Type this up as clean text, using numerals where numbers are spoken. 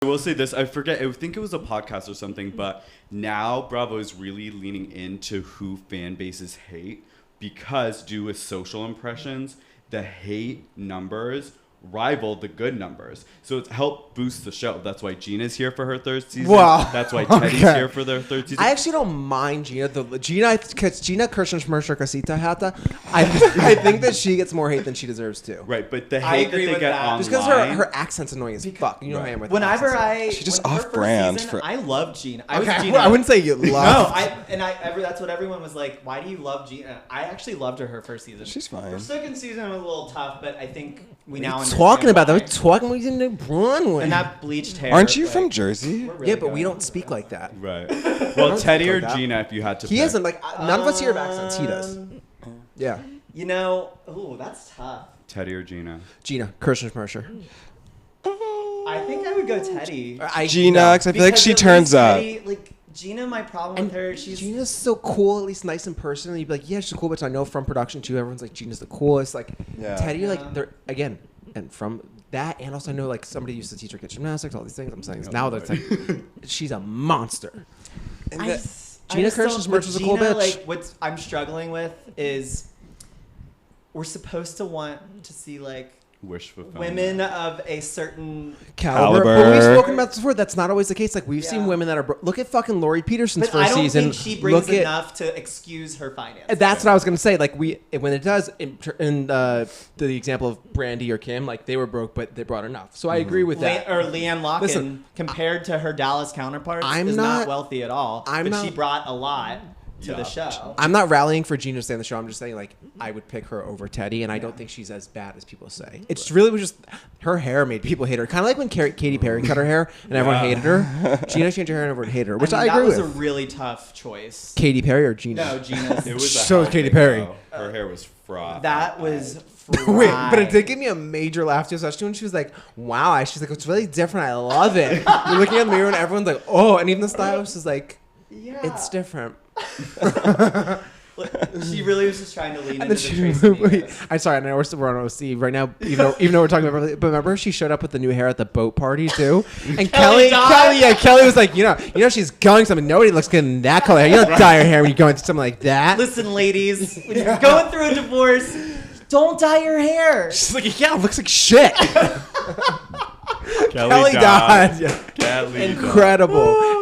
I will say this. I forget. I think it was a podcast or something. But now Bravo is really leaning into who fan bases hate because due with social impressions, the hate numbers rival the good numbers. So it's helped boost the show. That's why Gina's here for her third season. Wow. That's why Teddy's here for their third season. I actually don't mind Gina. Gina KirschenCasita. I think that she gets more hate than she deserves to. Right, but the hate that they get online. Just because her accent's annoying as fuck. You know how I am with She's just off-brand. I love Gina. Gina. I wouldn't say you love. That's what everyone was like. Why do you love Gina? I actually loved her first season. She's fine. Her second season was a little tough, but I think we now understand talking about why. that. We're talking about in Broadway. And that bleached hair. Aren't you from Jersey? Really yeah, but we don't speak like that. Right. Well, Teddi or that. Gina, if you had to He pick. isn't like none of us here have accents. He does. Yeah. You know, that's tough. Teddi or Gina? Gina KirschenCasita. I think I would go Teddi. Gina, because I feel like she turns up. Teddi, like Gina, my problem with her, Gina's so cool, at least nice in person. And you'd be like, yeah, she's cool, but I know from production too, everyone's like, Gina's the coolest. Like, Teddi, like, they're again, and from that, and also I know like somebody used to teach her gymnastics, all these things. I'm saying now that's like, she's a monster. Gina KirschenCasita is a cool bitch. Like, what I'm struggling with is we're supposed to want to see like Wish fulfillment. women of a certain caliber. But we've spoken about this before. That's not always the case. Like we've seen women that are. Look at fucking Lori Peterson's but first I don't season. think she brings enough to excuse her finances. That's what I was gonna say. Like when it does in the example of Brandy or Kim, like they were broke, but they brought enough. So I agree with that. Or Leanne Locken, compared to her Dallas counterparts, is not wealthy at all. But she brought a lot to the show. I'm not rallying for Gina to stay on the show. I'm just saying, like, I would pick her over Teddi, and I don't think she's as bad as people say. It's really was just her hair made people hate her. Kind of like when Katy Perry cut her hair and everyone hated her. Gina changed her hair and everyone hated her, which I agree with. That was a really tough choice. Katy Perry or Gina? No, Gina. It was so was Katy Perry. Her hair was frothed. That was Wait, but it did give me a major laugh too, especially when she was like, wow. She's like, it's really different. I love it. You're looking in the mirror and everyone's like, oh. And even the stylist is like, it's different. She really was just trying to lean into I'm sorry, I know we're on OC right now, even though we're talking about Beverly, but remember she showed up with the new hair at the boat party too? And Kelly was like, you know she's going something. Nobody looks good in that color hair. You don't dye your hair when you go into something like that. Listen, ladies, when you're going through a divorce, don't dye your hair. She's like, yeah, it looks like shit. Kelly died. Incredible.